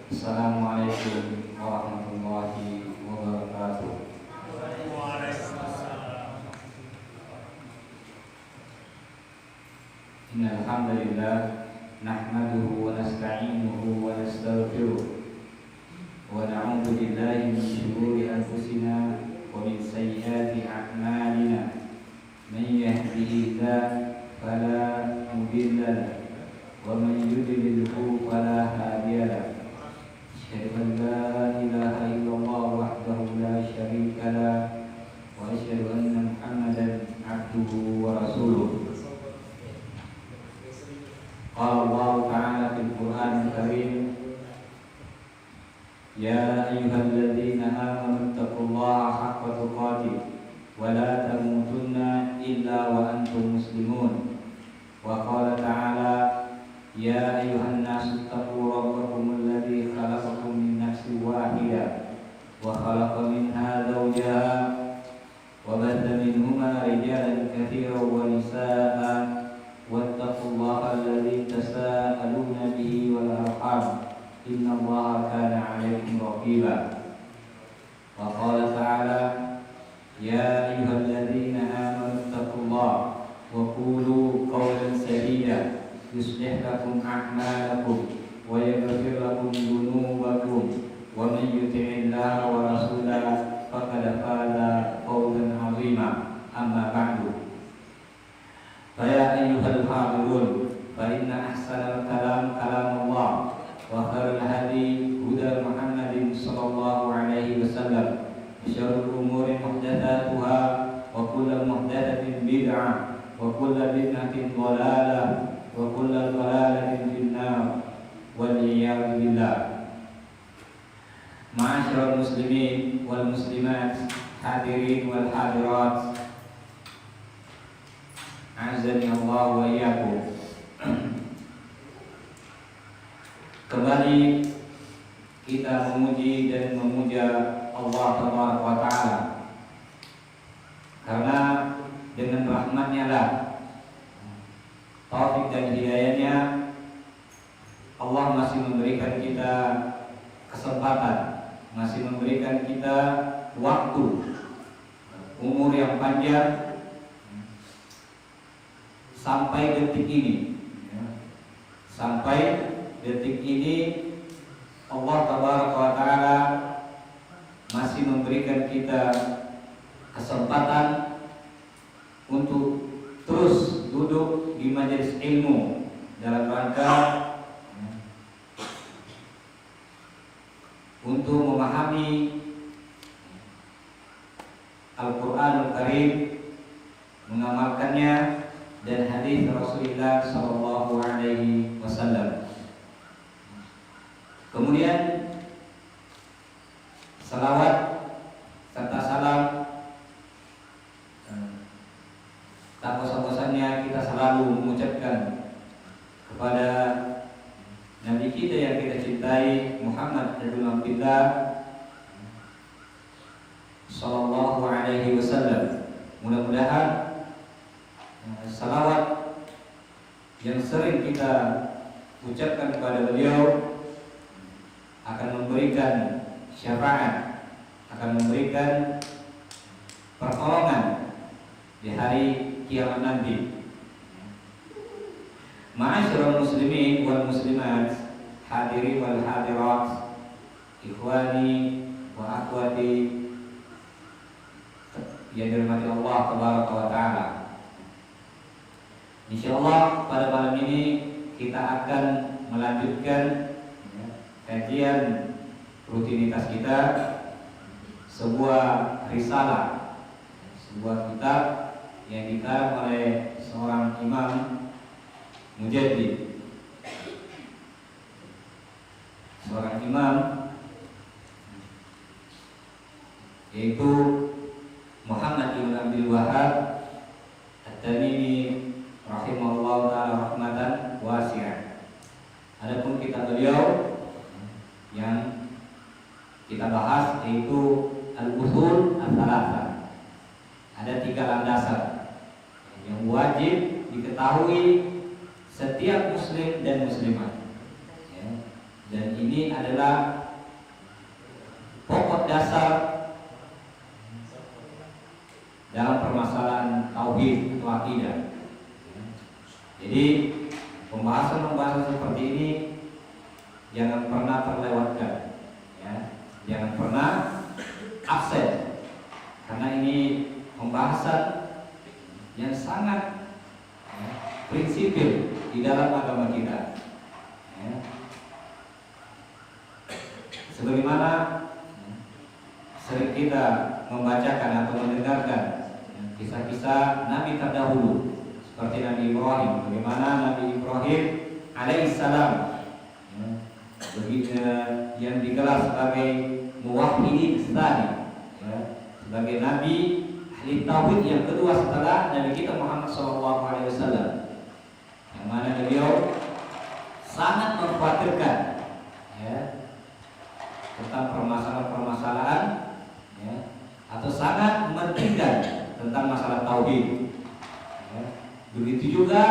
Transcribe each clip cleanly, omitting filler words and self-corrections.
Assalamualaikum warahmatullahi wabarakatuh. Innal hamdalillah nahmaduhu wa nasta'inuhu wa nastaghfiruh wa na'udzu billahi min shururi anfusina wa min sayyiati a'malina. Man yahdihillahu fala mudilla lahu wa man yudlilhu fala hadiya lahu. Asyhadu an la ilaha illallah wahdahu la syarika lahu wa asyhadu anna Muhammadan abduhu wa rasuluh. Qala Allah ta'ala fil Qur'anil Karim, ya ayyuhalladzina amanu taqullaha haqqa tuqatih wa la tamutunna illa wa antum muslimun. Wa qala ta'ala, ya ayyuhan nasu taqu rabbakumul ladzi khalaqakum min nafsin wahidah wa khalaqa minha zawjaha wa batha minhuma rijalan katsiran wa nisaa'a wattaqullaha alladzi tasaaluna bihi wal arham innallaha kana 'alaykum raqiba. Wa qala ta'ala, ya ayyuhalladzina amanu taqullaha wa qulu qawlan sadida yuslih lakum a'malakum wa yaghfir lakum dhunubakum wa man yuti'illaha wa rasulahu faqad faza fawzan 'azima. Amma ba'du. Fa ya ayyuhal hadirun, fa inna ahsanal kalam kalamullah wa khairul hadi huda Muhammadin sallallahu alaihi wasallam. Syarrul umuri muhdatsatuha wa kullu muhdatsatin bid'ah wa kullu bid'atin dhalalah wa kullu dhalalatin finnar wal iyad billah. Ma'asyiral muslimin wal muslimat, hadirin wal hadirat, azani Allah wa iyyakum. Kembali kita memuji dan memuja Allah Tabaraka wa Ta'ala, karena dengan rahmatnya lah, taufik dan hidayahnya, Allah masih memberikan kita kesempatan, masih memberikan kita waktu, umur yang panjang sampai detik ini. Sampai detik ini Allah Tabaraka wa Ta'ala masih memberikan kita kesempatan untuk terus duduk di majelis ilmu dalam rangka untuk memahami Al-Quranul Karim, mengamalkannya, dan hadis Rasulullah sallallahu alaihi wasallam. Kemudian salawat serta salam tak bosan-bosannya kita selalu mengucapkan kepada Nabi kita yang kita cintai, Muhammad ibn Abdullah sallallahu alaihi wasallam. Mudah-mudahan salawat yang sering kita ucapkan kepada beliau akan memberikan syafaat, akan memberikan pertolongan di hari kiamat nanti. Ma'asyiral muslimin wal muslimat, hadirin wal hadirat, ikhwani wa akhwati yang dirahmati Allah Tabaraka wa Ta'ala. Insyaallah pada malam ini kita akan melanjutkan kajian rutinitas kita, sebuah risalah, sebuah kitab yang dikarang oleh seorang imam mujaddid, seorang imam, yaitu Muhammad ibn Abdul Wahhab At-Tamimi rahimahullah ta'ala rahmatan wasi'ah. Adapun kitab beliau yang kita bahas yaitu Al-Usul Al-Thalatha. Ada 3 landasan yang wajib diketahui setiap muslim dan muslimat. Dan ini adalah pokok dasar dalam permasalahan tauhid atau akidah. Jadi pembahasan seperti ini jangan pernah terlewatkan, ya. Jangan pernah absen, karena ini pembahasan yang sangat prinsipil di dalam agama kita, ya. Sebagaimana sering kita membacakan atau mendengarkan kisah-kisah Nabi terdahulu seperti Nabi Ibrahim, bagaimana Nabi Ibrahim alaihissalam yang digelar sebagai muwahhidin tsani, ya, sebagai nabi ahli tauhid yang kedua setelah Nabi kita Muhammad SAW, yang mana beliau sangat mengkhawatirkan, ya, tentang permasalahan-permasalahan, ya, atau sangat mementingkan tentang masalah tauhid, ya. Begitu juga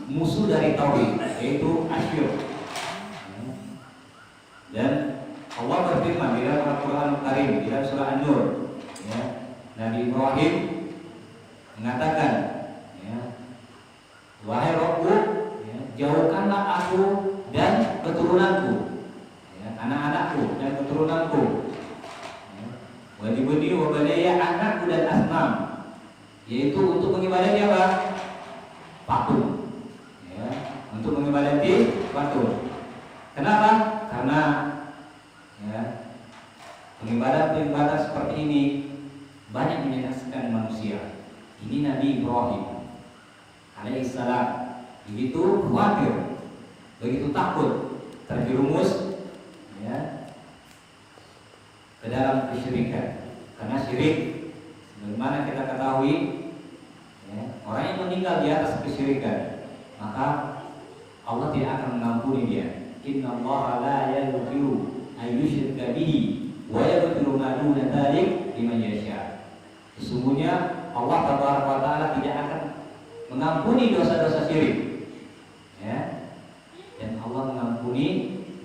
musuh dari tauhid, yaitu asyirk, ya. Dan Allah berfirman di dalam Al-Quran Karim di dalam surah An-Nur, ya, Nabi Ibrahim mengatakan, ya, wahai Rabbku, ya, jauhkanlah aku dan keturunanku, ya, anak-anakku dan keturunanku, wali-wali wabalaya anakku dan asnam, yaitu untuk mengibadati apa? Patung, ya, untuk mengibadati patung. Kenapa? Karena, ya, pengibadah seperti ini banyak menyenangkan manusia. Ini Nabi Ibrahim alaihissalam begitu khawatir, begitu takut terjerumus, ya, ke dalam kesyirikan. Karena syirik, sebagaimana kita ketahui, ya, orang yang meninggal di atas kesyirikan, maka Allah tidak akan mengampuni dia. Inna Allah la yaghfiru an yushraka bihi wa yaghfiru ma duna dzalik liman yasha. Sesungguhnya Allah Tabaraka wa Ta'ala tidak akan mengampuni dosa-dosa syirik, ya, dan Allah mengampuni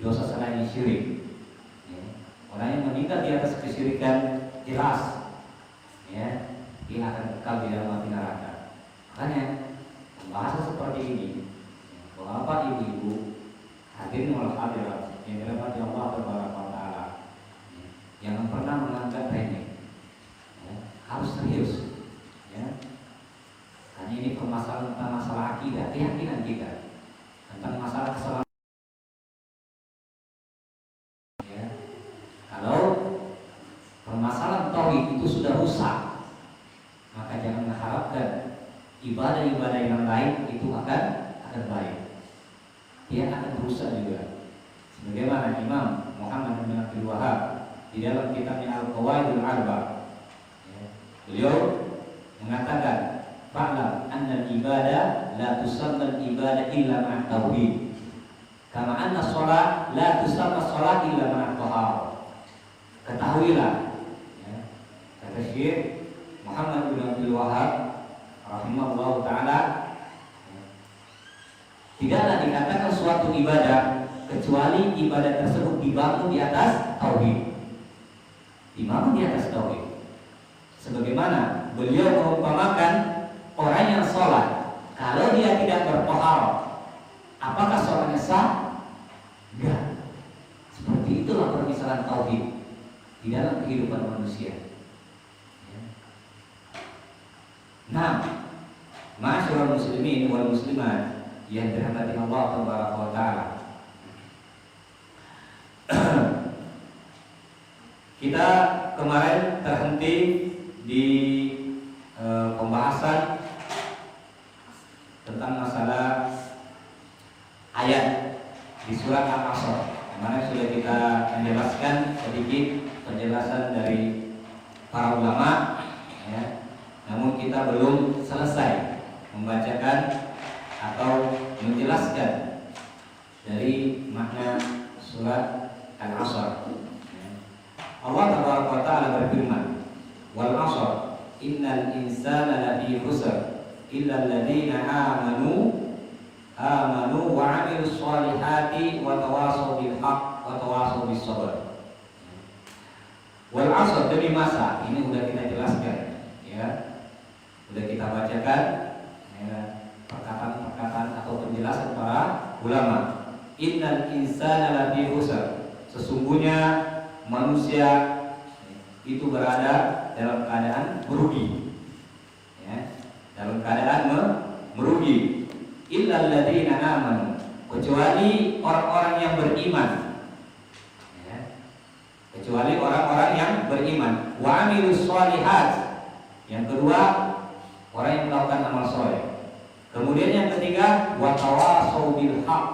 dosa selain syirik, ya. Orang yang meninggal di atas kesyirikan jelas, ya, dia akan kekal di dalam api neraka. Makanya pembahasan seperti ini, Bapak Ibu-ibu hadirin wal hadirat yang dirahmati Allah Tabaraka wa Ta'ala, jangan pernah menganggap remeh, ya, harus serius, ya. Karena ini permasalahan tentang masalah akidah, keyakinan kita, tentang masalah keselamatan, ya. Kalau permasalahan tauhid itu sudah rusak, maka jangan mengharapkan ibadah-ibadah yang lain itu akan baik. Dia akan berusaha juga. Sebagaimana Imam Muhammad bin Abdul Wahhab di dalam kitabnya Al-Qawaidul Arba, ya, beliau mengatakan, fa'lam anna al-ibadah la tusamma al-ibadah illa ma'a tauhid, kama anna shalah la tusamma shalah illa ma'a thahar. Ketahuilah, ya, kata Syekh Muhammad bin Abdul Wahhab rahimahullah taala, tidaklah dikatakan suatu ibadah kecuali ibadah tersebut dibangun di atas tauhid. Dibangun di atas tauhid. Sebagaimana beliau mengumpamakan orang yang sholat, kalau dia tidak bertaharah, apakah sholatnya sah? Enggak. Seperti itulah permisalan tauhid di dalam kehidupan manusia. Nah, ma'asyiral muslimin wal muslimat yang dirahmati Allah Tabaraka wa Ta'ala, kita kemarin terhenti di pembahasan tentang masalah ayat di surat Al-Asr, mana sudah kita menjelaskan sedikit penjelasan dari para ulama, ya. Namun kita belum selesai membacakan atau menjelaskan dari makna surat Al-Asr. Allah Tabaraka wa Ta'ala berfirman, wal 'asr innal insana lafi khusr illa alladziina aamanu amanu wa 'amilus shalihati wa tawashaw bil haqq wa tawashaw bis sabr. Wal 'asr, demi masa, ini udah kita jelaskan ya. Udah kita bacakan ya, perkataan-perkataan atau penjelasan para ulama. Innal insana lafi khusr, sesungguhnya manusia itu berada dalam keadaan merugi ya, dalam keadaan merugi. Illal ladzina amanu, kecuali orang-orang yang beriman ya, kecuali orang-orang yang beriman. Wa amilus shalihat, yang kedua orang yang melakukan amal soleh. Kemudian yang ketiga wa tawashaw bil haqq,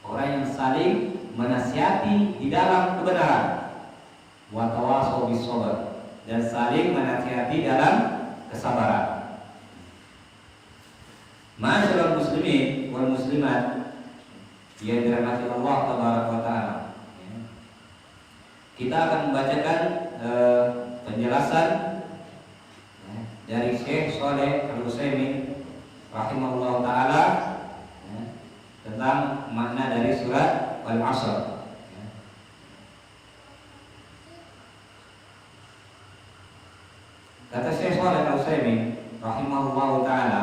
orang yang saling menasihati di dalam kebenaran. Wa tawashaw bis sabr, dan saling menasihati dalam kesabaran. Ma'asyiral muslimin wal muslimat yang dirahmati Allah tabaraka wa taala, kita akan membacakan penjelasan dari Syekh Shalih Al-Utsaimin rahimahullah taala tentang makna dari surat Al-'Asr. Kata Syekh Shalih Al-Utsaimin rahimahullah taala,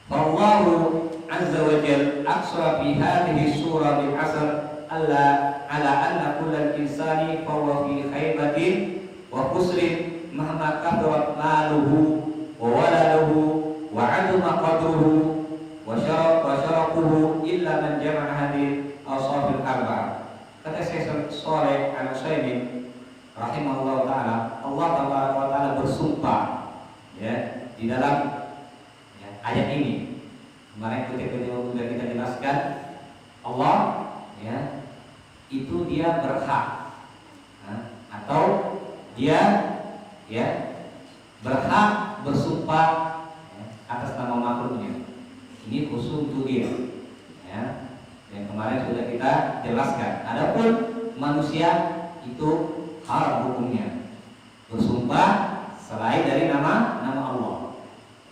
Allahu azza wa jalla aqsa fi hadhihi surah bil 'asr ala anna kullal insani fa huwa fi khaybatin wa khusrin mahma kathrat maluhu wa waladuhu wa 'azama qadruhu wa syaraquhu illa man jama'a hadhihi awsafil arba'ah. Kata Syekh Shalih Al-Utsaimin rahimahullah taala, Allah tabaraka wa taala bersumpah ya di dalam ayat ini. Kemarin ketika sudah kita jelaskan, Allah ya itu dia berhak atau dia ya berhak bersumpah ya, atas nama makhluknya. Ini khusus untuk dia ya. Yang kemarin sudah kita jelaskan. Adapun manusia itu haram hukumnya bersumpah selain dari nama Allah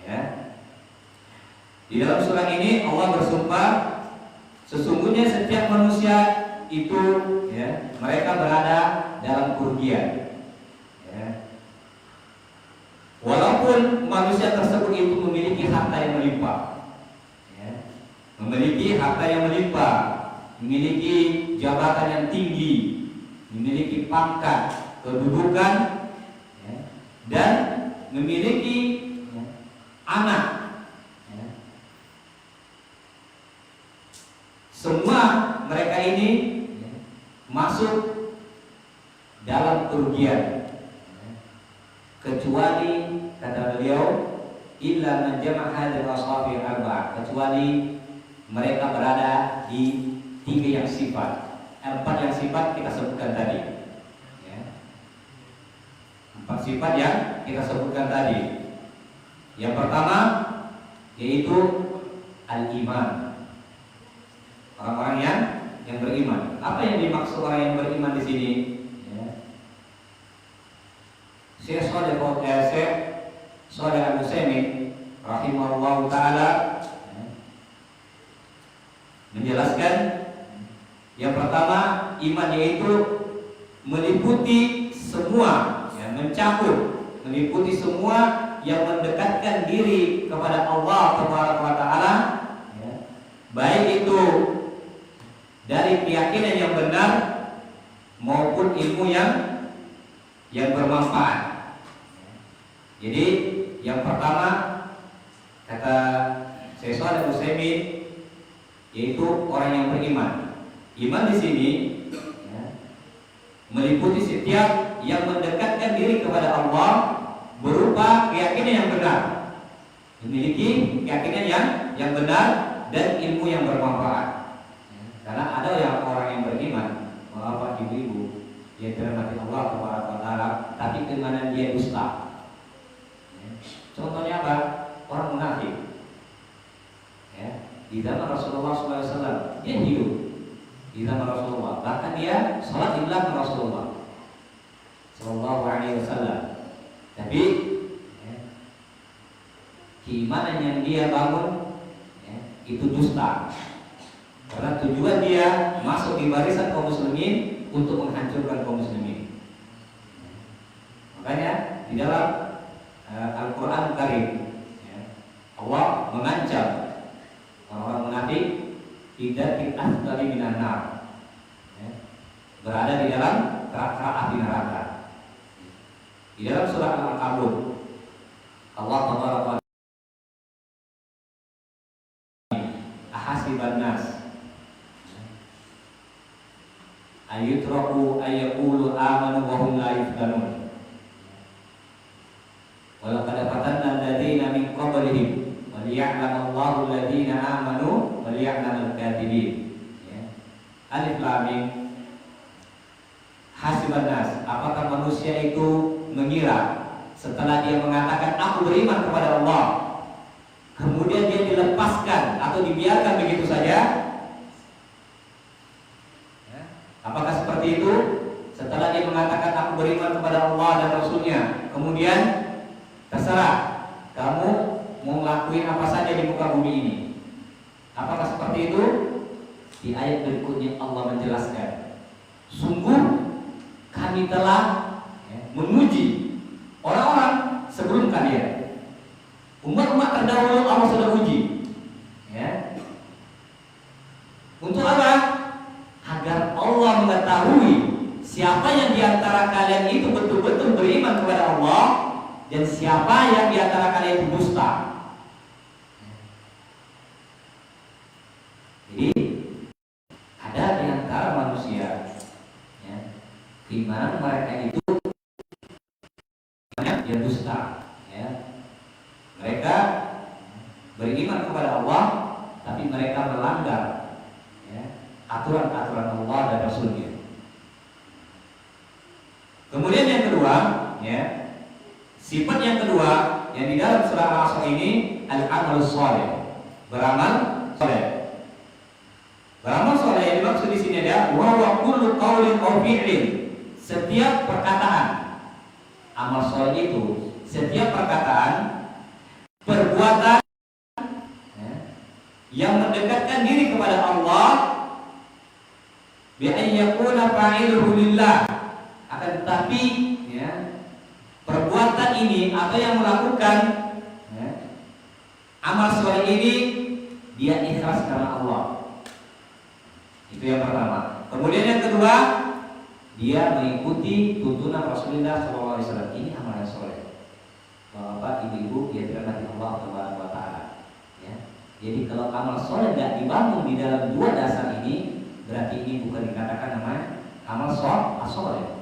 ya. Di dalam surah ini Allah bersumpah sesungguhnya setiap manusia itu ya, mereka berada dalam kerugian ya. Walaupun manusia tersebut itu memiliki harta yang melimpah ya, memiliki harta yang melimpah, memiliki jabatan yang tinggi, memiliki pangkat, kedudukan ya, dan memiliki ya, anak. Semua mereka ini masuk dalam kerugian, kecuali kata beliau illa man jama'a hadhihi al-awsaf arba'ah, kecuali mereka berada di tiga yang sifat. 4 yang sifat kita sebutkan tadi ya. 4 sifat yang kita sebutkan tadi. Yang pertama yaitu al-iman, orang-orang yang beriman. Apa yang dimaksud orang yang beriman di sini? Ya. Syekh Shalih Al-Utsaimin rahimahullah taala ya, menjelaskan yang pertama iman yaitu meliputi semua, ya, mencakup, meliputi semua yang mendekatkan diri kepada Allah Taala, ya, baik itu dari keyakinan yang benar maupun ilmu yang bermanfaat. Jadi yang pertama kata Syekh Shalih Al-Utsaimin yaitu orang yang beriman. Iman di sini ya, meliputi setiap yang mendekatkan diri kepada Allah berupa keyakinan yang benar, memiliki keyakinan yang benar dan ilmu yang bermanfaat. Karena ada yang orang yang beriman, bapak ibu-ibu, yang dirahmati Allah Taala, tapi keimanan dia dusta. Contohnya apa? Orang munafik. Ya, di zaman Rasulullah SAW dia hidup di zaman Rasulullah, bahkan dia sholat di belakang Rasulullah Sallallahu Alaihi Wasallam. Tapi ya, keimanan yang dia bangun ya, itu dusta. Karena tujuan dia masuk di barisan kaum muslimin untuk menghancurkan kaum muslimin. Makanya di dalam Al-Quran Karim ya, Allah mengancam orang-orang munafik tidak asfali minan nar, ya, berada di dalam kerak-kerak api neraka. Di dalam surah Al-Ankabut Allah tabaraka wa ahasiban nas ayutraku ayyaqulu amanu wa hum la yuftanun wa laqad fatanna alladziina min qablihim wa liya'lama Allahu alladziina amanu wa liya'lama al-kadhibin. Alif Lam Mim. Hasiban nas, apakah manusia itu mengira setelah dia mengatakan aku beriman kepada Allah, kemudian dia dilepaskan atau dibiarkan begitu saja? Apakah seperti itu? Setelah dia mengatakan aku beriman kepada Allah dan Rasulnya, kemudian terserah kamu mau ngelakuin apa saja di muka bumi ini. Apakah seperti itu? Di ayat berikutnya Allah menjelaskan, sungguh kami telah menguji orang-orang sebelum kalian. Umat-umat terdahulu Allah sudah uji. Ya. Untuk apa? Agar Allah mengetahui siapa yang diantara kalian itu betul-betul beriman kepada Allah dan siapa yang diantara kalian itu dusta. Jadi ada diantara manusia, ya, keimanan mereka itu yang dusta, ya. Mereka beriman kepada Allah, tapi mereka melanggar, ya, aturan-aturan Allah dan Rasulnya. Kemudian yang kedua, ya, sifat yang kedua yang di dalam surah Al-Asr ini al-amal shalih, beramal saleh. Beramal saleh yang dimaksud di sini adalah wa huwa kullu qaulin aw fi'lin, setiap perkataan. Amal soleh itu setiap perkataan, perbuatan, ya, yang mendekatkan diri kepada Allah, bi ayyakuna fa'iluhu lillah. Akan tetapi, ya, perbuatan ini atau yang melakukan, ya, amal soleh ini dia ikhlas karena Allah. Itu yang pertama. Kemudian yang kedua, dia mengikuti tuntunan Rasulullah SAW. Ini amalan soleh. Bapak, ibu-ibu, ya dirahmati Allah Taala. Ya. Jadi kalau amal soleh tidak dibangun di dalam dua dasar ini, berarti ini bukan dikatakan namanya amal soleh.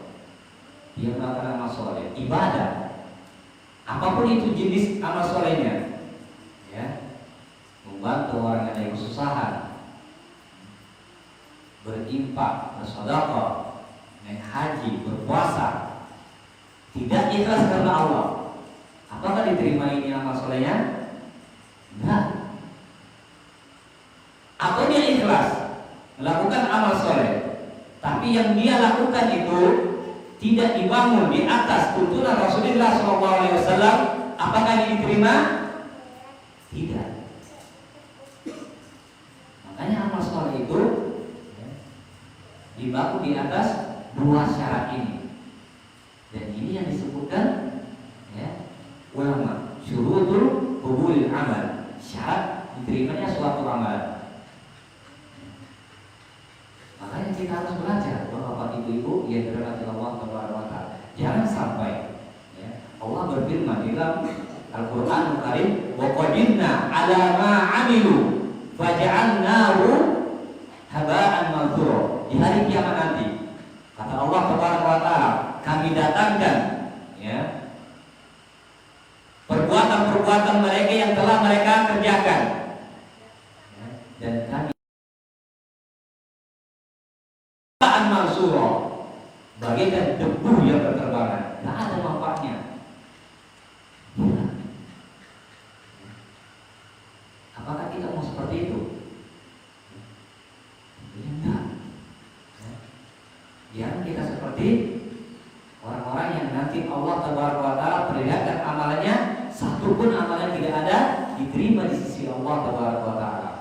Dia melakukan amal soleh, ibadah. Apapun itu jenis amal solehnya, ya, membantu orang yang ada kesusahan, berinfak, bersedekah, naik haji, berpuasa, tidak ikhlas karena Allah, apakah diterima ini amal solehnya? Enggak. Atau dia ikhlas melakukan amal soleh, tapi yang dia lakukan itu tidak dibangun di atas tuntunan Rasulullah SAW, apakah ini diterima? Tidak. Makanya amal soleh itu dibangun di atas dua syarat ini, dan ini yang disebutkan, ya, ulama syurutul qubulil amal, syarat diterimanya suatu amalan. Makanya kita harus belajar, Bapak Ibu-ibu yang dirahmati Allah Taala. Jangan sampai, ya, Allah berfirman di dalam Al-Qur'an Al-Karim, wa qadimna 'ala ma 'amilu faja'alnahu haba'an manthura. Di hari kiamat nanti, kata Allah Taala, kami datangkan, ya, perbuatan-perbuatan mereka yang telah mereka kerjakan, ya, dan kami bagaikan debu yang berterbangan, tidak ada manfaatnya. Gila. Apakah kita mau seperti itu? Tidak. Jangan kita seperti orang-orang yang nanti Allah Taala perlihatkan amalannya, satu pun amalan tidak ada diterima di sisi Allah Taala.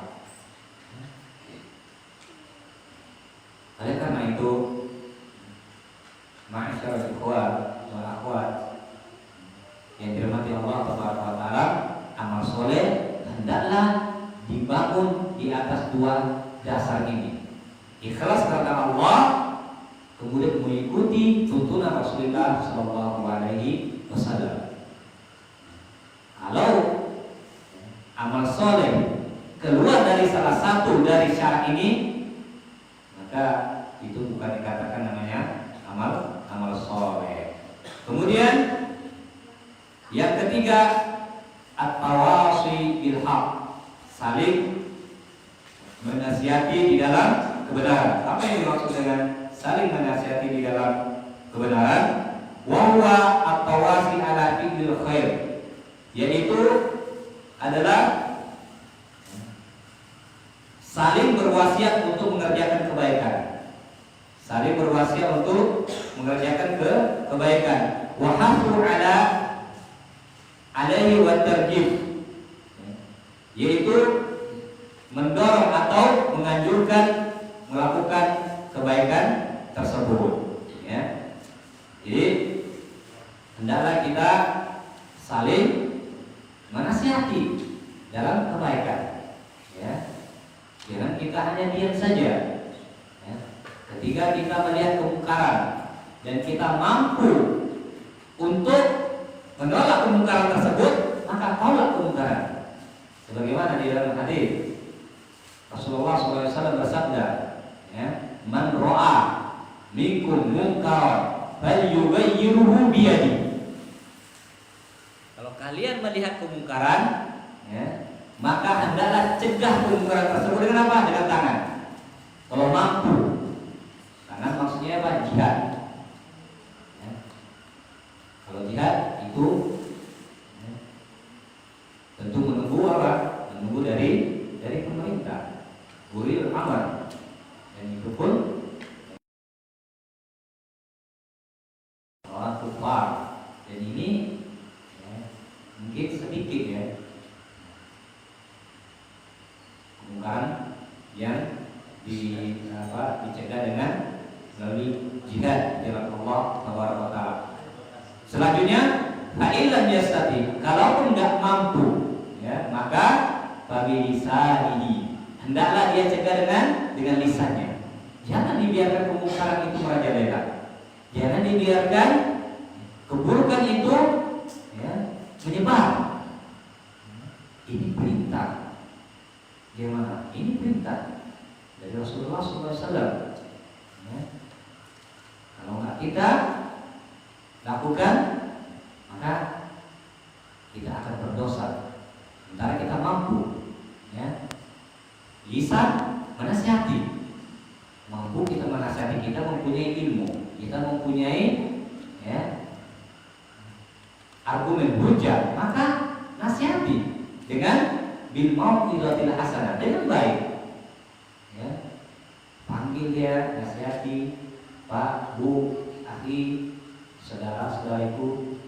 Oleh karena itu, ma'asyiral ikhwan wal akhwat yang dirahmati Allah Taala, amal soleh hendaklah dibangun di atas dua dasar ini. Ikhlas karena Allah, kemudian mengikuti tuntunan Rasulullah Sallallahu Alaihi Wasallam. Kalau amal soleh keluar dari salah satu dari syarat ini, maka itu bukan dikatakan namanya amal soleh. Kemudian yang ketiga, at-tawasi bil haq, saling menasihati di dalam kebenaran. Apa yang dimaksud dengan saling menasihati di dalam kebenaran? Wa huwa at-tawasi ala fi'lil khair, yaitu adalah saling berwasiat untuk mengerjakan kebaikan. Saling berwasiat untuk mengerjakan kebaikan. Wa hasu ala alaihi wa tarjib, yaitu mendorong atau menganjurkan melakukan kebaikan tersebut. Ya. Jadi hendaklah kita saling menasihati dalam kebaikan. Ya. Jangan kita hanya diam saja. Ya. Ketika kita melihat kemungkaran dan kita mampu untuk menolak kemungkaran tersebut, maka tolak kemungkaran. Sebagaimana di dalam hadis Rasulullah SAW bersabda, ya, man ro'a minkum munkaran falyughayyirhu biyadihi. Kalau kalian melihat kemungkaran, ya, maka hendaklah cegah kemungkaran tersebut dengan apa? Dengan tangan. Kalau mampu. Tangan maksudnya apa? Jihad. Ya. Kalau jihad itu, ya, tentu menunggu apa? Menunggu dari pemerintah. Ulil amr. Dan itu pun orang kufar. Dan ini, ya, mungkin sedikit, ya, kemungkaran yang dicegah dengan melalui jihad di jalan Allah Taala. Selanjutnya, fa'ilan yastati, kalaupun tidak mampu, ya, maka fabilisanihi, hendaklah dia cegah dengan lisannya. Jangan dibiarkan kemungkaran itu merajalela. Jangan dibiarkan keburukan itu, ya, menyebar. Ini perintah. Gimana? Ini perintah dari Rasulullah SAW. Ya. Kalau nggak kita lakukan, maka kita akan berdosa. Sementara kita mampu, ya, lisan menasihati, mampu kita menasihati, kita mempunyai ilmu, kita mempunyai, ya, argumen hujah, maka nasihati dengan bil mau'izatil hasanah, dengan baik. Ya. Panggil dia, nasihati, Pak, Bu, akhi, saudara-saudariku,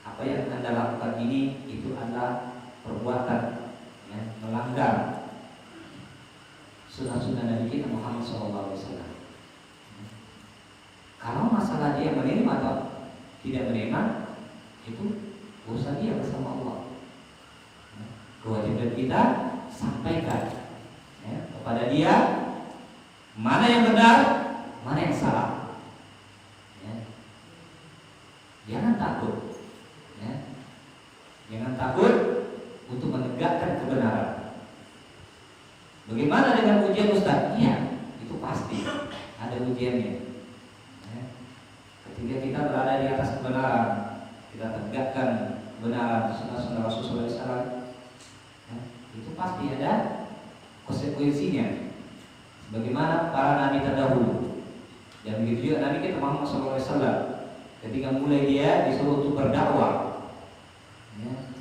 apa yang Anda lakukan ini itu adalah perbuatan, ya, melanggar sunnah-sunnah Nabi kita Muhammad SAW. Kalau masalah dia menerima atau tidak menerima, itu urusan dia bersama Allah. Kewajiban kita sampaikan, ya, kepada dia mana yang benar, mana yang salah. Ya. Jangan takut, ya. Jangan takut untuk menegakkan kebenaran. Bagaimana dengan ujian Ustaz? Iya, itu pasti ada ujiannya. Ya. Ketika kita berada di atas kebenaran, kita tegakkan kebenaran sunnah Rasulullah SAW, itu pasti ada konsekuensinya. Sebagaimana para nabi terdahulu, dan begitu juga Nabi kita Muhammad SAW, ketika mulai dia disuruh untuk berdakwah, ya,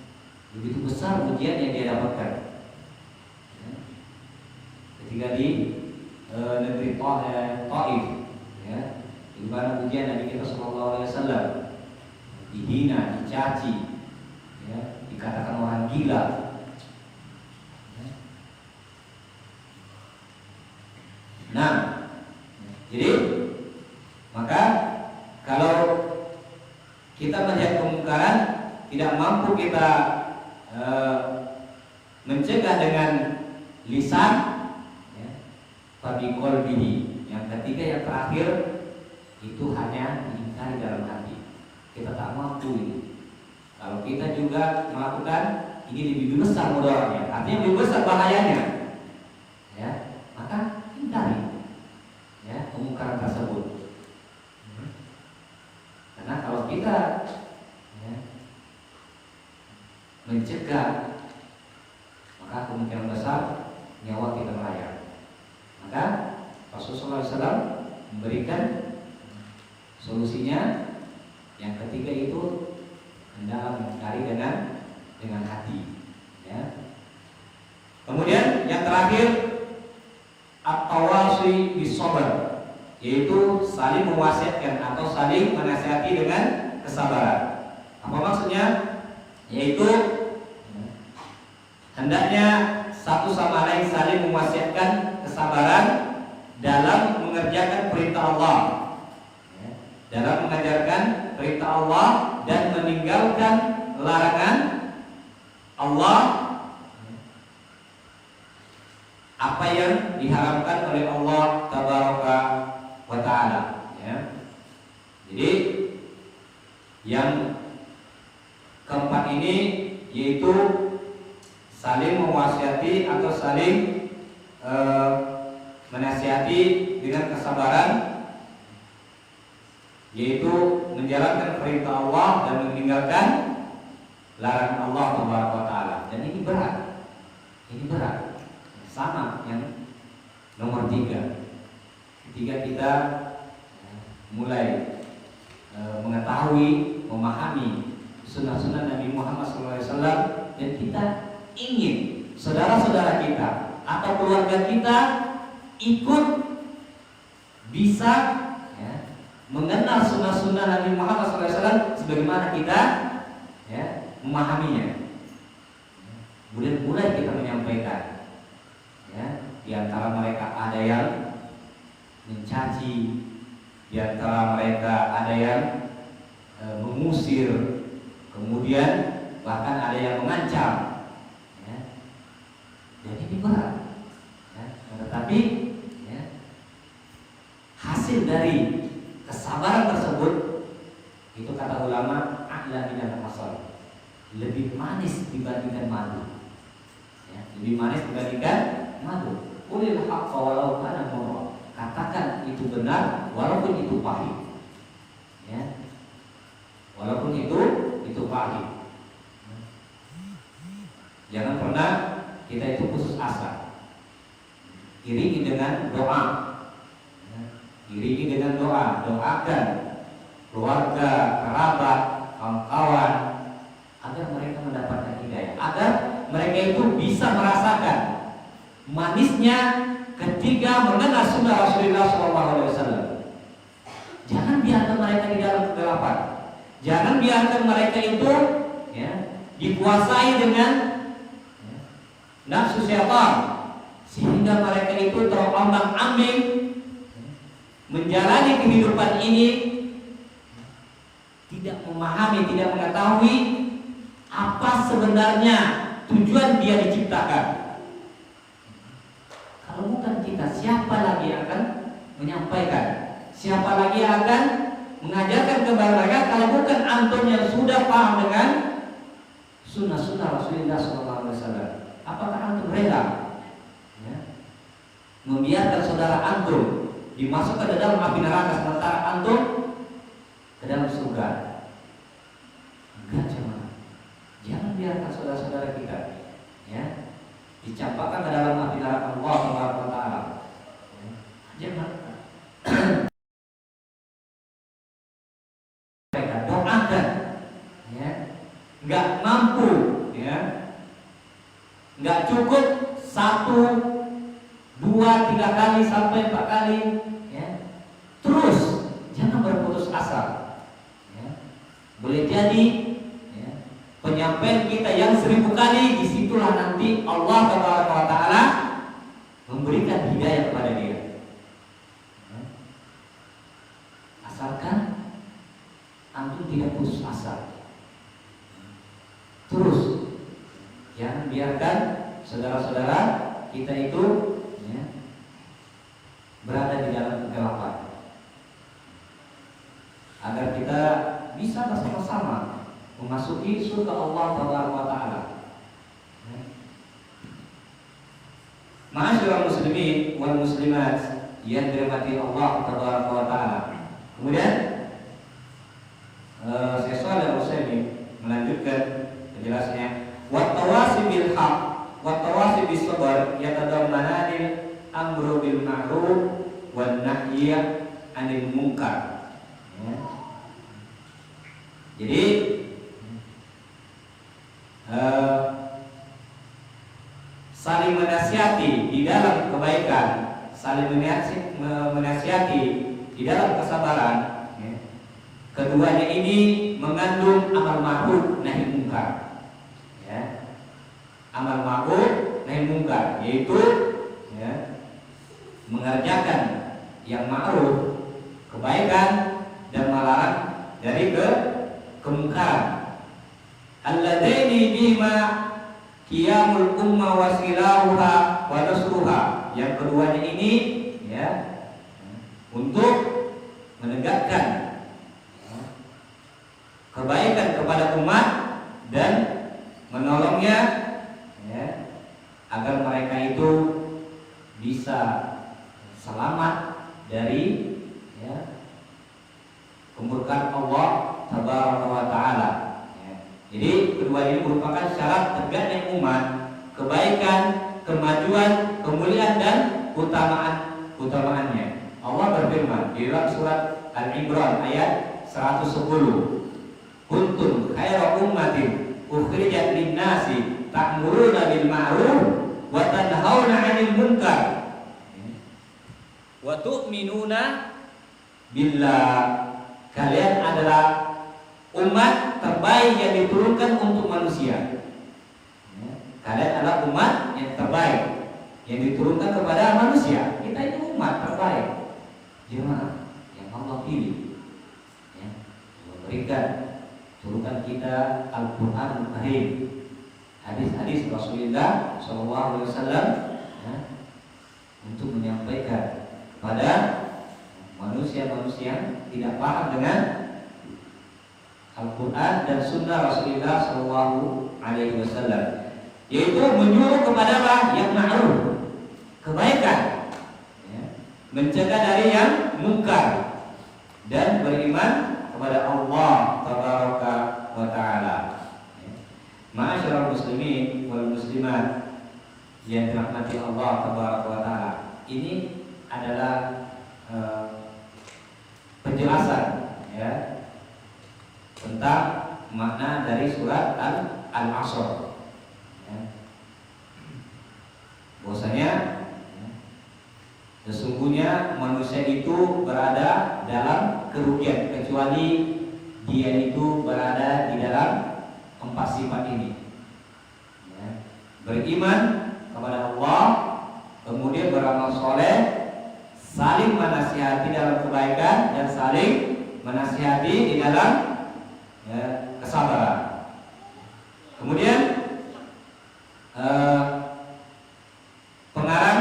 begitu besar ujian yang dia dapatkan. Ya. Ketika di negeri Taif, ya, di mana ujian Nabi kita SAW dihina, dicaci, ya, dikatakan orang gila. Nah, jadi maka kalau kita melihat kemungkaran tidak mampu kita mencegah dengan lisan, ya, tapi qalbihi. Yang ketiga, yang terakhir itu hanya diingkari dalam hati. Kita tak mampu ini. Kalau kita juga melakukan ini lebih besar mudaratnya, artinya lebih besar bahayanya, ya, maka hindari, ya, kemungkaran tersebut. Karena kalau kita, ya, mencegah, maka kemungkinan besar nyawa kita melayang. Maka Rasulullah SAW memberikan solusinya. Yang ketiga itu hendaklah mencari dengan hati, ya. Kemudian yang terakhir at-tawasi bis-sabr, yaitu saling mewasiatkan atau saling menasihati dengan kesabaran. Apa maksudnya? Yaitu hendaknya satu sama lain saling mewasiatkan kesabaran dalam mengerjakan perintah Allah, ya, dalam mengajarkan perintah Allah dan meninggalkan larangan Allah, apa yang diharamkan oleh Allah Tabaraka wa Ta'ala, ya. Jadi yang keempat ini yaitu saling mewasiati atau saling menasihati dengan kesabaran, yaitu menjalankan perintah Allah dan meninggalkan larangan Allah Subhanahu wa Ta'ala. Dan ini berat, sama yang nomor 3. Ketika kita mulai mengetahui, memahami sunnah-sunnah Nabi Muhammad SAW, dan kita ingin saudara-saudara kita atau keluarga kita ikut bisa, ya, mengenal sunnah-sunnah Nabi Muhammad SAW sebagaimana kita, ya, memahaminya. Kemudian mulai kita menyampaikan, ya, di antara mereka ada yang mencaci, di antara mereka ada yang mengusir, kemudian bahkan ada yang mengancam, ya. Dan ini berat, ya. Tetapi, ya, hasil dari kesabaran tersebut itu kata ulama a'la minal asal, lebih manis dibandingkan madu, ya, lebih manis dibandingkan madu. Qulil haqqa walau kana murra, katakan itu benar walaupun itu pahit, ya, walaupun itu pahit. Jangan pernah kita itu putus asa. Iringi dengan doa, ya, iringi dengan doa, doakan keluarga, kerabat, kawan-kawan agar mereka mendapatkan hidayah, agar mereka itu bisa merasakan manisnya ketika mengenal sunnah Rasulullah SAW. Jangan biarkan mereka di dalam kegelapan. Jangan biarkan mereka itu, ya, dikuasai dengan, ya, nafsu syaitan, sehingga mereka itu terombang-ambing menjalani kehidupan ini, tidak memahami, tidak mengetahui apa sebenarnya tujuan dia diciptakan. Kalau bukan kita, siapa lagi yang akan menyampaikan? Siapa lagi yang akan mengajarkan kepada mereka kalau bukan antum yang sudah paham dengan sunnah-sunnah Rasulullah SAW? Apakah antum rela, ya, membiarkan saudara antum dimasukkan ke dalam api neraka sementara antum ke dalam surga? Enggak, jangan biarkan saudara-saudara kita, ya, dicampakkan ke dalam api neraka Allah Subhanahu wa Ta'ala. Jangan. Mereka doakan, ya, nggak mampu, ya, nggak cukup 1, 2, 3 kali sampai 4 kali, ya, terus jangan berputus asa, ya. Boleh jadi, ya, penyampaian kita yang 1000 kali, disitulah nanti Allah Subhanahu wa Ta'ala memberikan hidayah kepada dia. terus. Jangan biarkan saudara-saudara kita itu ya, berada di dalam kegelapan, agar kita bisa bersama-sama memasuki surga Allah Taala. Ma'asyiral muslimin wal muslimat yang dirahmati Allah Taala. Kemudian Syekh Shalih Al-Utsaimin melanjutkan penjelasannya, wa tawasi bil haq wa tawasi bis sabr yatadammanani amru bil ma'ruf wan nahyi 'anil munkar. Ya. Jadi saling menasihati di dalam kebaikan, saling menasihati di dalam kesabaran. Ya. Keduanya ini mengandung amal ma'ruf nahi munkar. Ya. Amal ma'ruf nahi munkar, yaitu ya, mengerjakan yang ma'ruf, kebaikan, dan melarang dari kemungkaran. Alladaini bima qiyamul umma wasilahuha wa nasruha. Yang keduanya ini ya, untuk menegakkan kebaikan kepada umat dan menolongnya ya, agar mereka itu bisa selamat dari ya, kemurkaan Allah Tabaraka wa Ta'ala. Ya. Jadi kedua ini merupakan syarat tegaknya umat, kebaikan, kemajuan, kemuliaan dan utamaannya. Allah berfirman di dalam surat Al-Imran ayat 110, kuntum khaira ummatin ukhrijat lin-nasi ta'muruna bil ma'ruf wa tanhauna 'anil munkar wa tu'minuna billah. Kalian adalah umat terbaik yang diturunkan untuk manusia. Kalian adalah umat yang terbaik yang diturunkan kepada manusia. Kita ini umat terbaik, jemaah yang Allah pilih ya, memberikan turunkan kita Al-Quran Karim, hadis-hadis Rasulullah SAW ya, untuk menyampaikan kepada manusia-manusia tidak paham dengan Al-Quran dan Sunnah Rasulullah SAW, yaitu menyuruh kepada yang ma'ruf, kebaikan, ya, mencegah dari yang munkar, dan beriman kepada Allah Tabaraka wa Ta'ala. Ma'asyiral muslimin wal muslimat yang dirahmati Allah Tabaraka wa Ta'ala. Ini adalah penjelasan ya, tentang makna dari surat Al-Asr. Ya. Bahwasanya ya, sesungguhnya manusia itu berada dalam kerugian kecuali dia itu berada di dalam empat sifat ini. Ya. Beriman kepada Allah, kemudian beramal soleh, saling menasihati dalam kebaikan, dan saling menasihati di dalam ya, kesabaran. Kemudian pengarang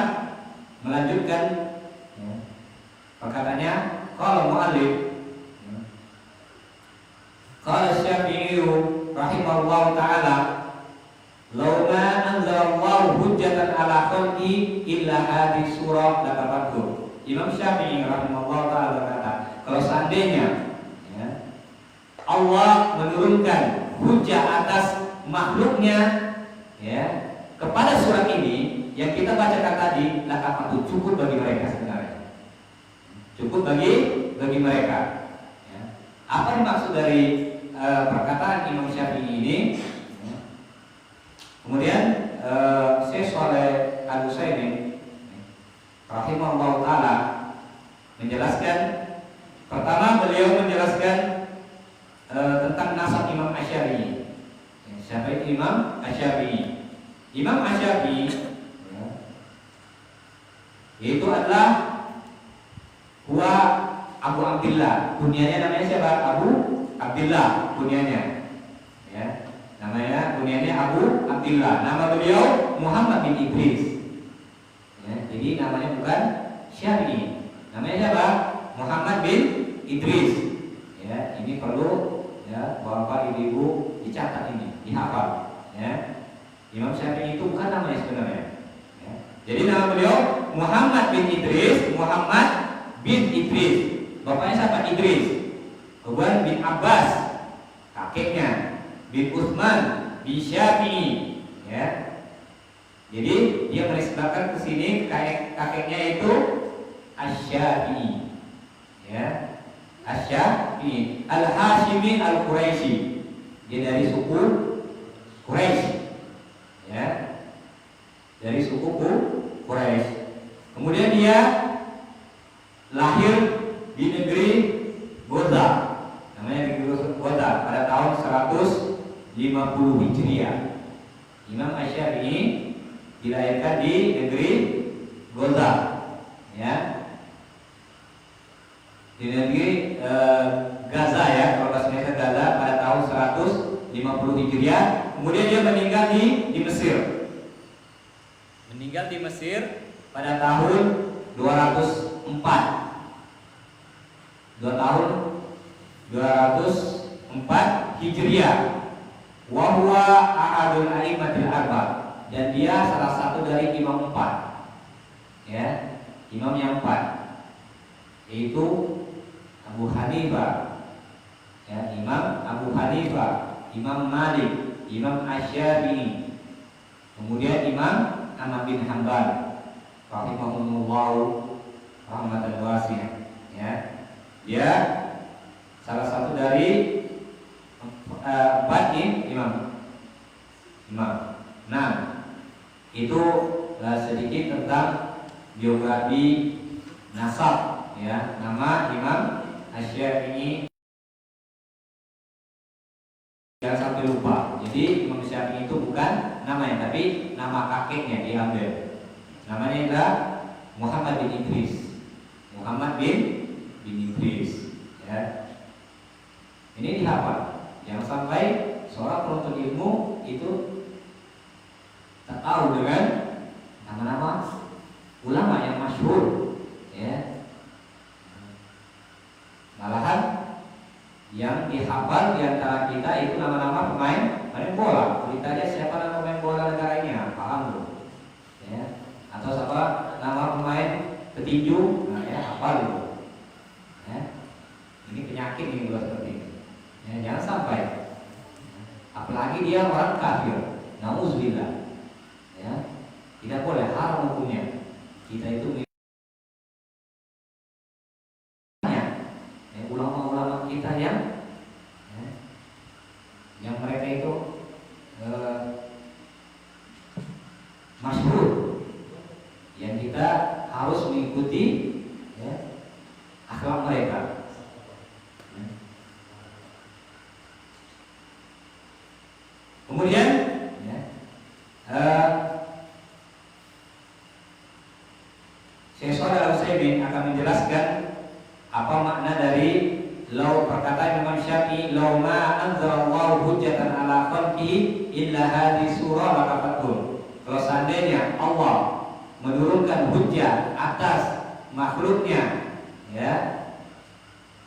melanjutkan ya, perkataannya, kalau mu'allif qala Syafi'i rahimahullah ta'ala, law ma anzalallahu hujjatan ala khalqi illa hadhihi surah lakafathu. Imam Syafi'i rahimahullah ta'ala berkata, kalau seandainya ya, Allah menurunkan hujah atas makhluknya ya, kepada surat ini yang kita bacakan tadi, lakafathu, cukup bagi mereka sebenarnya. Cukup bagi mereka. Ya. Apa dimaksud dari perkataan Imam Syafi'i ini? Ya. Kemudian Syekh Shalih Al-Utsaimin rahimahullah ta'ala menjelaskan, pertama beliau menjelaskan tentang nasab Imam Asy-Syafi'i. Siapa itu Imam Asy-Syafi'i? Imam Asy-Syafi'i ya, itu adalah huwa Abu Abdillah, kunyanya namanya siapa? Abu Abdillah kunyanya ya, namanya Abu Abdullah. Nama beliau Muhammad bin Idris. Ya, jadi namanya bukan Syafi'i. Namanya siapa? Muhammad bin Idris. Ya, ini perlu ya bapak ibu dicatat ini, dihafal. Ya, Imam Syafi'i itu bukan namanya sebenarnya. Ya. Jadi nama beliau Muhammad bin Idris, Muhammad bin Idris. Bapaknya siapa? Idris. Kemudian bin Abbas, kakeknya, bin Utsman, bin Syafi'i. Ya. Jadi dia menisbahkan ke sini kakeknya itu Asy-Syafi'i. Ya. Asy-Syafi'i, Al-Hashimi Al-Quraisy. Dia dari suku Quraisy. Ya. Dari suku Quraisy. Kemudian dia lahir di negeri Goza. Namanya negeri Goza pada tahun 150 Hijriah. Imam Asy-Syafi'i dilahirkan di negeri Goza. Ya. Di negeri Gaza ya, kalau bahasa Gaza pada tahun 150 Hijriah. Kemudian dia meninggal di Mesir. Meninggal di Mesir pada tahun 204. 204 Hijriah. Wa huwa ahadul a'immatil arba. Dan dia salah satu dari imam 4. Ya, imam yang 4. Yaitu Abu Hanifah. Ya, Imam Abu Hanifah, Imam Malik, Imam Asy-Syafi'i. Kemudian Imam Ahmad bin Hanbal rahimahumullah rahmatan wasi'ah. Ya. Dia salah satu dari 4 imam. Nah, itu sedikit tentang biografi nasab ya, nama Imam Asy-Syafi'i. Jangan sampai lupa. Jadi Imam Syafi'i itu bukan namanya, tapi nama kakeknya diambil. Namanya adalah Muhammad bin Idris. Muhammad bin Idris. Ya. Ini dihafal. Jangan sampai seorang penuntut ilmu itu tak tahu dengan nama-nama ulama yang masyhur. Ya. Malahan yang dihafal di antara kita itu nama-nama pemain bola. Ditanya siapa nama pemain bola negara ini, paham loh. Ya. Atau siapa nama pemain petinju, nah ya hafal itu. Ya. Ini penyakit ini buat seperti ini. Ya, jangan sampai. Apalagi dia orang kafir. Nauzubillah. Ya. Tidak boleh, haram hukumnya. Kita itu ulama-ulama kita yang mereka itu masyhur, yang kita harus mengikuti ya, akhlak mereka. Kemudian ya, Syekh Shalih Al-Utsaimin akan menjelaskan apa makna dari law, perkataan Imam Syafi'i, law ma anzalallahu hujjatan ala khalqihi illa hadhihi surah lakafatul. Kalau seandainya Allah menurunkan hujjah atas makhluknya ya,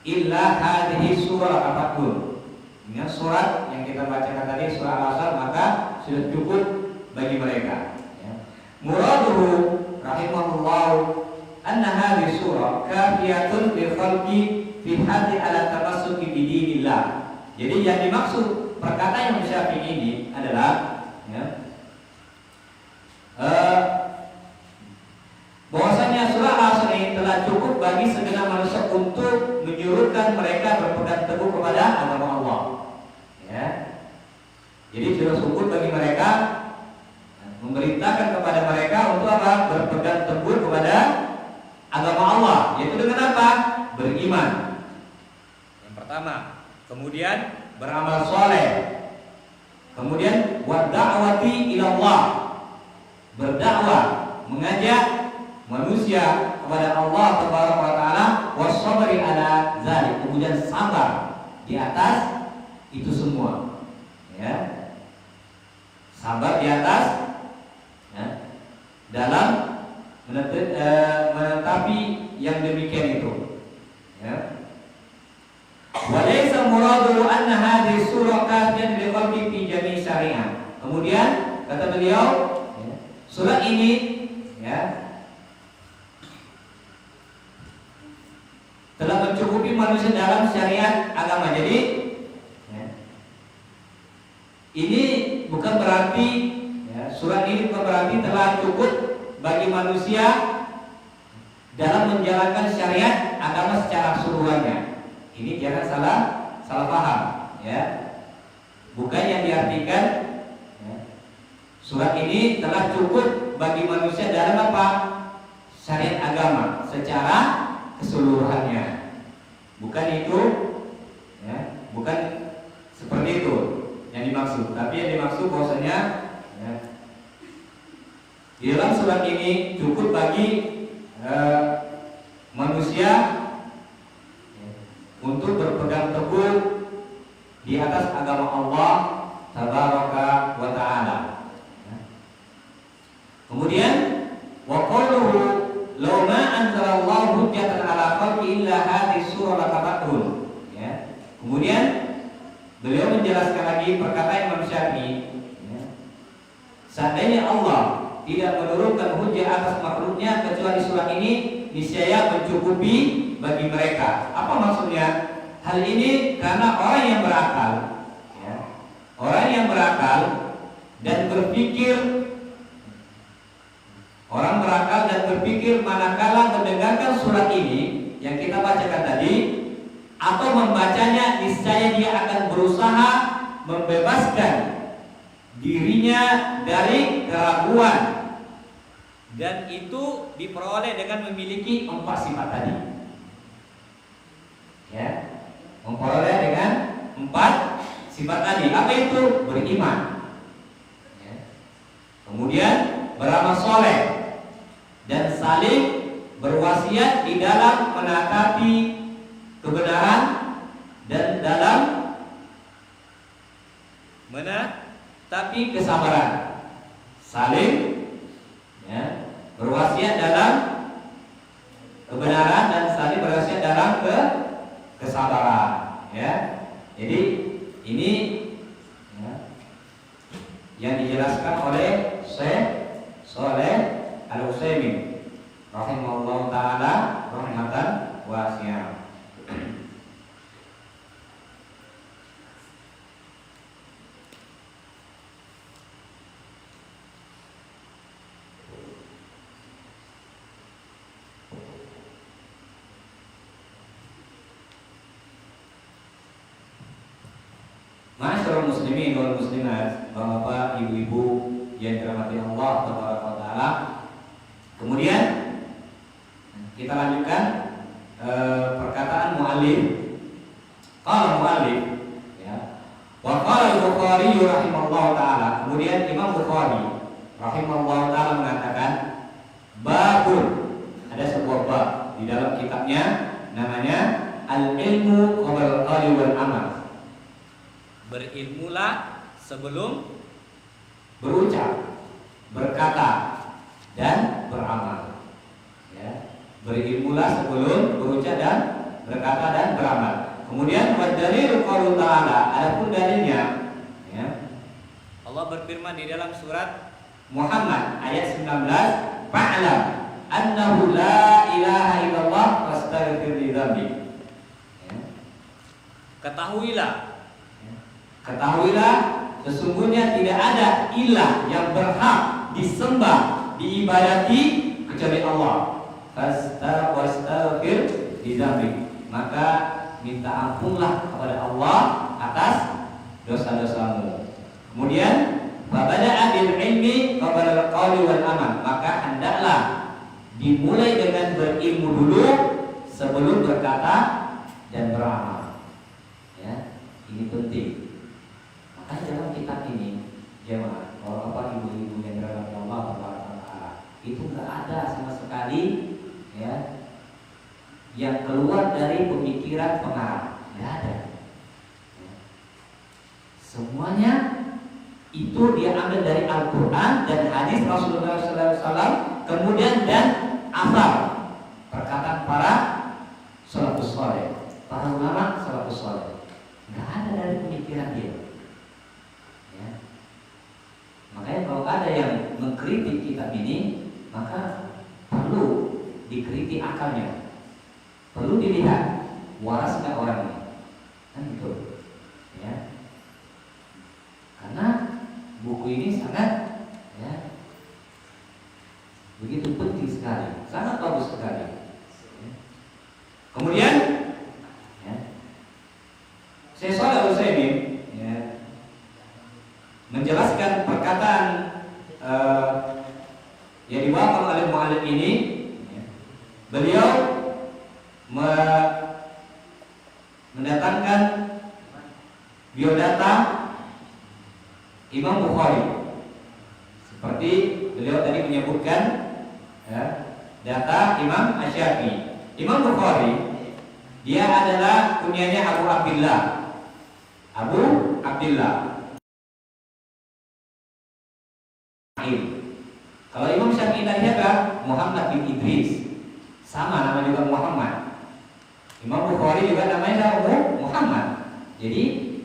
illa hadhihi surah lakafatul. Dengan surat yang kita bacakan tadi, surah Al-Asr, maka sudah cukup bagi mereka ya. Muraduhu rahimahullah anna hadhihi surah kafiyatun lil khalqi fi hati ala tamassuki bi dinillah. Jadi yang dimaksud perkataan Imam Syafi'i ini adalah ya, bahwasanya surah Al-Asr ini telah cukup bagi segenap manusia untuk menyuruhkan mereka berpegang teguh kepada agama Allah. Ya. Jadi sudah cukup bagi mereka, memerintahkan kepada mereka untuk apa? Berpegang teguh kepada agama Allah, yaitu dengan apa? Beriman. Yang pertama. Kemudian beramal soleh. Kemudian wad-da'wati ila Allah, berdakwah, mengajak manusia kepada Allah Subhanahu wa taala, was-sabri ala dzalik, kemudian sabar di atas itu semua. Ya. sabar di atas ya, dalam menetapi yang demikian itu. Ya. Walaysa muradu anna hadhihi surah kafiyatan li qalbi fi jami' syariah. Kemudian kata beliau, ya, surah ini ya telah mencukupi manusia dalam syariat agama. Jadi ya, ini bukan berarti ya, surah ini bukan berarti telah cukup bagi manusia dalam menjalankan syariat agama secara keseluruhannya. Ini jangan salah paham ya. Bukan yang diartikan ya, surat ini telah cukup bagi manusia dalam apa? Syariat agama secara keseluruhannya. Bukan itu ya, bukan seperti itu yang dimaksud. Tapi yang dimaksud bahwasanya ya, di dalam surat ini cukup bagi manusia ya, untuk berpegang teguh di atas agama Allah tabaraka wa ta'ala. Ya. Kemudian wa qawluhu law ma anzalallahu hujjatan ala khalqi illa hadhihi surah latabatul. Ya. Kemudian beliau menjelaskan lagi perkataan Imam Syafi'i, ya, seandainya Allah tidak menurunkan hujjah atas makhluknya kecuali surat ini niscaya mencukupi bagi mereka. Apa maksudnya? Hal ini karena orang yang berakal ya, orang yang berakal dan berpikir, orang berakal dan berpikir manakala mendengarkan surat ini yang kita bacakan tadi atau membacanya, niscaya dia akan berusaha membebaskan dirinya dari keraguan, dan itu diperoleh dengan memiliki 4 sifat tadi. Ya, memperoleh dengan 4 sifat tadi. Apa itu? Beriman. Ya. Kemudian beramal soleh dan saling berwasiat di dalam menatapi kebenaran dan dalam menatapi kesabaran. Saling ya, berwasiat dalam kebenaran dan saling berwasiat dalam kesabaran. Ya, jadi ini ya, yang dijelaskan oleh Syekh Shalih Al-Utsaimin rahimahullah taala rahmatan wasi'ah. Ma'asyiral muslimin wal muslimat, bapak, ibu-ibu yang dirahmati Allah tabaraka wa taala. Kemudian kita lanjutkan perkataan muallif. Qala muallif ya. Wa qala Al-Bukhari rahimahullah taala. Kemudian Imam Bukhari rahimahullah taala mengatakan babun, ada sebuah bab di dalam kitabnya namanya Al-Ilmu qabla al-Qawli wal Amal. Berilmulah sebelum berucap, berkata dan beramal. Ya. Berilmulah sebelum berucap dan berkata dan beramal. Kemudian wadalil qaul ta'ala, adapun dalilnya ya, Allah berfirman di dalam surat Muhammad ayat 19, fa'lam annahu la ilaha illallah wastaghfir li dzambik. Ya. Ketahuilah sesungguhnya tidak ada ilah yang berhak disembah, diibadati kecuali Allah. Wastaghfir li dzambik. Maka minta ampunlah kepada Allah atas dosa-dosamu. Kemudian fabada'a bil ilmi qabla al-qawli wal amal. Maka hendaklah dimulai dengan berilmu dulu sebelum berkata dan beramal. Ya, ini penting. Maka dalam kitab ini jemaah, kalau apa ibu-ibu yang dirahmati Allah Taala, itu enggak ada sama sekali ya yang keluar dari pemikiran pengarang, enggak ada. Ya. Semuanya itu dia ambil dari Al-Quran dan hadis Rasulullah SAW, kemudian dan asal perkataan para salafus saleh, para ulama salafus saleh. Nggak ada dari pemikiran dia. Ya. Makanya kalau ada yang mengkritik kitab ini, maka perlu dikritik akalnya, perlu dilihat waras nggak orang ini, kan gitu. Ya. Karena buku ini sangat begitu penting sekali, sangat bagus sekali. Kemudian Syekh Shalih Al-Utsaimin menjelaskan perkataan yang dibawakan oleh mu'allif ini. Beliau mendatangkan biodata Imam Bukhari, seperti beliau tadi menyebutkan data Imam Asy-Syafi'i. Imam Bukhari dia adalah kunyanya Abu Abdullah. Abu Abdullah. Kalau Imam Syafi'i tadi apa? Muhammad bin Idris. Sama nama juga Muhammad. Imam Bukhari juga namanya Muhammad. Jadi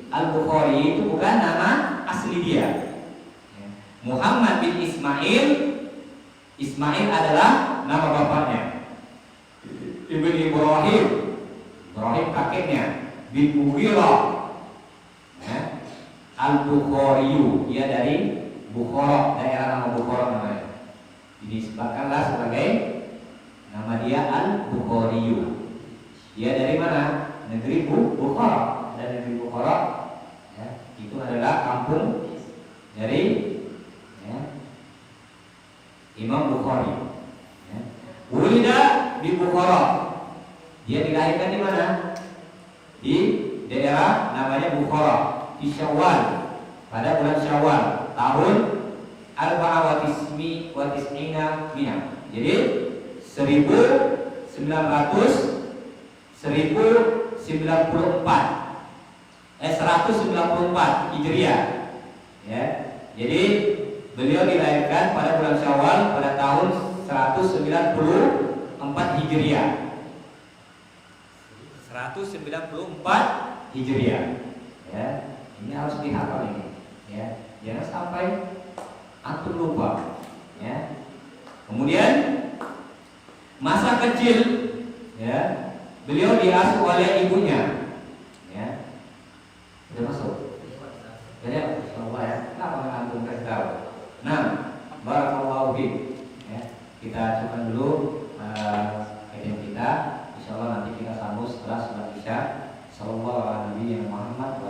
Al-Bukhari itu bukan nama asli dia. Muhammad bin Ismail. Ismail adalah nama bapaknya. Ibn Ibrahim. Ibrahim kakeknya. Bin Mughirah. Al-Bukhariyu, dia dari Bukhara, daerah nama Bukhara namanya. Disebutkanlah sebagai nama dia Al-Bukhariyu. Dia dari mana? Negeri Bukhara. Dan negeri Bukhara itu adalah kampung dari Imam Bukhari. Wulida di Bukhara. Dia dilahirkan di mana? Di daerah namanya Bukhara, di Syawal, pada bulan Syawal tahun Al-Ba'awatismi wa Tis'ina Mina. Jadi 194 Hijriah. Ya. Jadi beliau dilahirkan pada bulan Syawal pada tahun 194 Hijriah. 194 Hijriah. Ya, ini harus dihafal ini. Ya, jangan sampai antum lupa. Ya. Kemudian masa kecil, ya, beliau diasuh oleh ibunya. Ya. Sudah masuk. Jadi apa ya? Kenapa antum kasih tahu? Nah, barakallahu fiik. Ya, kita coba dulu kajian kita. Insyaallah nanti kita sambung setelah sholat Isya. Sallallahu alaihi wa sallam Muhammad wa